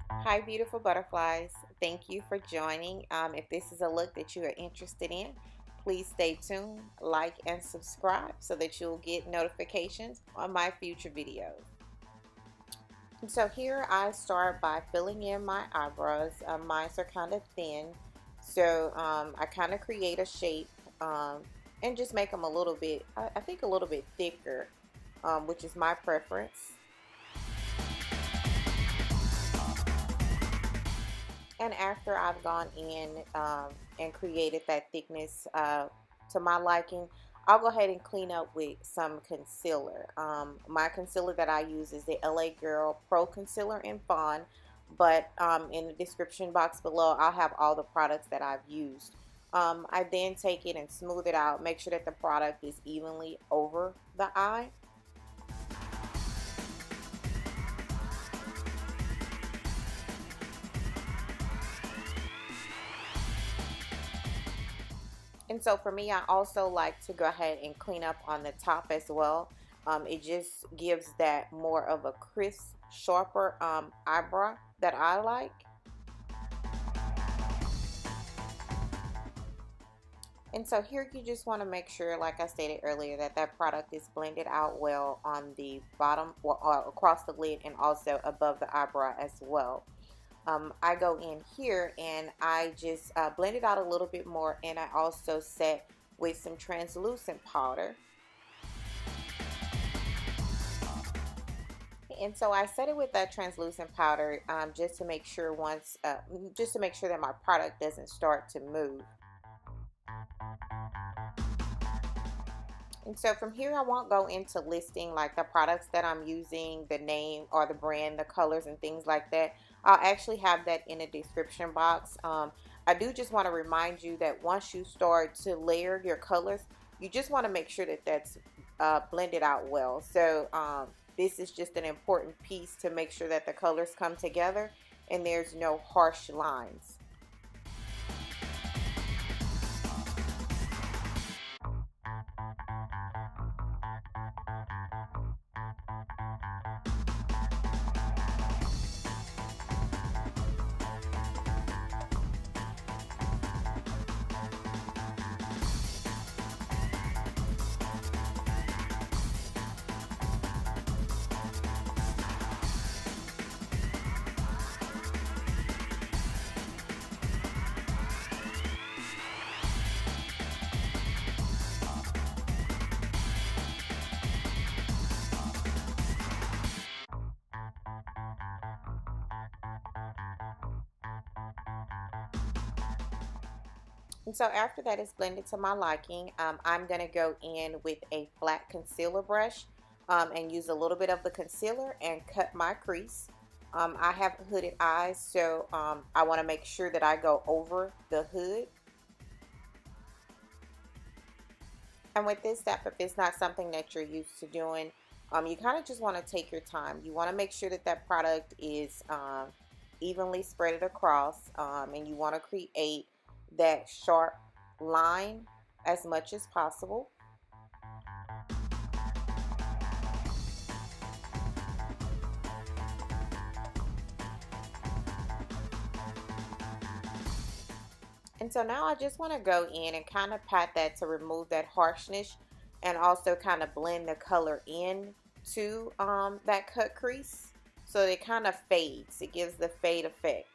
Hi, beautiful butterflies. Thank you for joining. If this is a look that you are interested in, please stay tuned, like, and subscribe so that you'll get notifications on my future videos. So here I start by filling in my eyebrows. Mine are kind of thin, so I kind of create a shape and just make them a little bit, I think a little bit thicker, which is my preference. And after I've gone in and created that thickness to my liking, I'll go ahead and clean up with some concealer. My concealer that I use is the LA Girl Pro Concealer in Fawn, but in the description box below I'll have all the products that I've used. I then take it and smooth it out, make sure that the product is evenly over the eye. And so for me, I also like to go ahead and clean up on the top as well. It just gives that more of a crisp, sharper eyebrow that I like. And so here you just want to make sure, like I stated earlier, that that product is blended out well on the bottom or across the lid and also above the eyebrow as well. I go in here and I just blend it out a little bit more, and I also set with some translucent powder. And so I set it with that translucent powder just to make sure just to make sure that my product doesn't start to move. And so from here, I won't go into listing like the products that I'm using, the name or the brand, the colors and things like that. I'll actually have that in the description box. I do just want to remind you that once you start to layer your colors, you just want to make sure that that's blended out well. So this is just an important piece to make sure that the colors come together and there's no harsh lines. And so after that is blended to my liking, I'm going to go in with a flat concealer brush and use a little bit of the concealer and cut my crease. I have hooded eyes, so I want to make sure that I go over the hood. And with this step, if it's not something that you're used to doing, you kind of just want to take your time. You want to make sure that that product is evenly spread across, and you want to create that sharp line as much as possible. And so now I just want to go in and kind of pat that to remove that harshness and also kind of blend the color in to that cut crease so it kind of fades. It gives the fade effect.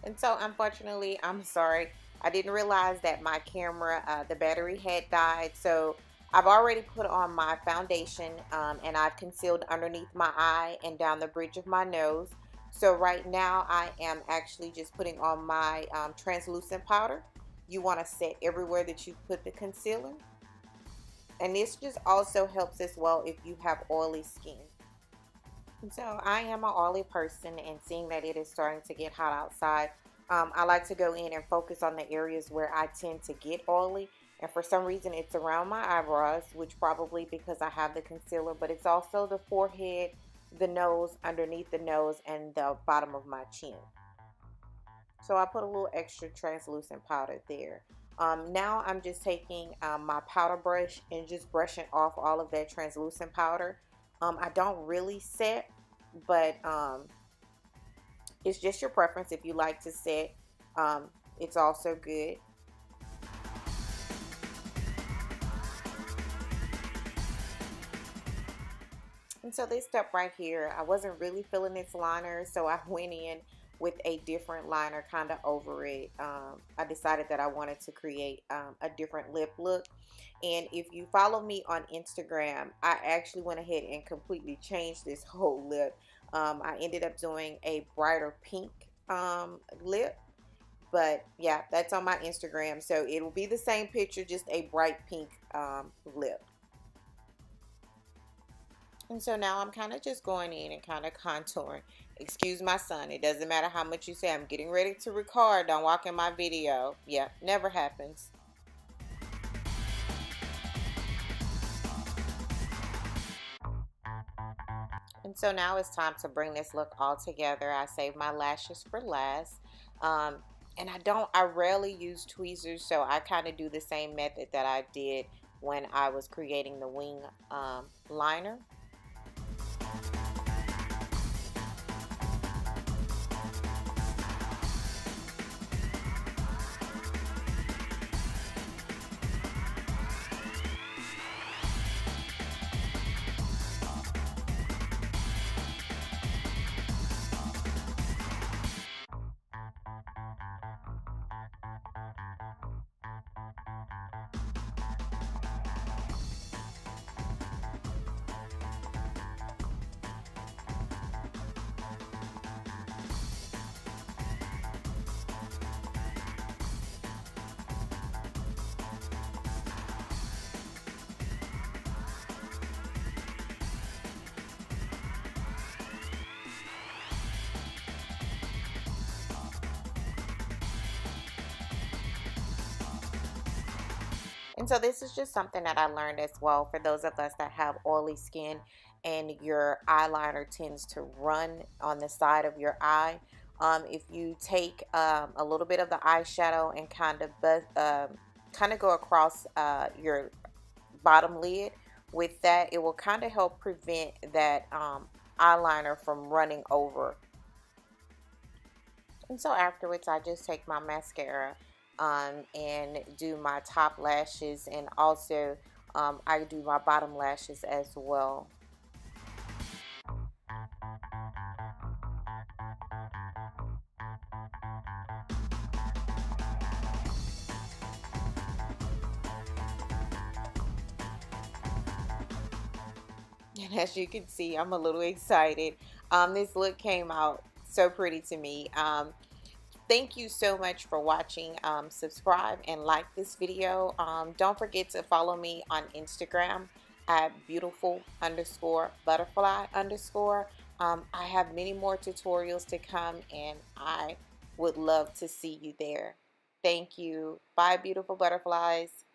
And so unfortunately, I'm sorry, I didn't realize that my camera, the battery had died. So I've already put on my foundation, and I've concealed underneath my eye and down the bridge of my nose. So right now I am actually just putting on my translucent powder. You want to set everywhere that you put the concealer. And this just also helps as well if you have oily skin. And so I am an oily person, and seeing that it is starting to get hot outside, I like to go in and focus on the areas where I tend to get oily. And for some reason it's around my eyebrows, which probably because I have the concealer, but it's also the forehead, the nose, underneath the nose, and the bottom of my chin. So I put a little extra translucent powder there. Now I'm just taking my powder brush and just brushing off all of that translucent powder. I don't really set, but it's just your preference. If you like to set, it's also good. And so this step right here, I wasn't really feeling this liner, so I went in with a different liner kind of over it. I decided that I wanted to create a different lip look. And if you follow me on Instagram, I actually went ahead and completely changed this whole lip. I ended up doing a brighter pink lip. But yeah, that's on my Instagram. So it will be the same picture, just a bright pink lip. And so now I'm kind of just going in and kind of contouring. Excuse my son. It doesn't matter how much you say I'm getting ready to record. Don't walk in my video. Yeah, never happens. And so now it's time to bring this look all together. I saved my lashes for last. And I rarely use tweezers, so I kind of do the same method that I did when I was creating the wing liner. And so this is just something that I learned as well for those of us that have oily skin and your eyeliner tends to run on the side of your eye. If you take a little bit of the eyeshadow and kind of go across your bottom lid with that, it will kind of help prevent that eyeliner from running over. And so afterwards, I just take my mascara and do my top lashes, and also I do my bottom lashes as well. And as you can see, I'm a little excited. This look came out so pretty to me. Thank you so much for watching. Subscribe and like this video. Don't forget to follow me on Instagram at beautiful_butterfly_. I have many more tutorials to come, and I would love to see you there. Thank you. Bye, beautiful butterflies.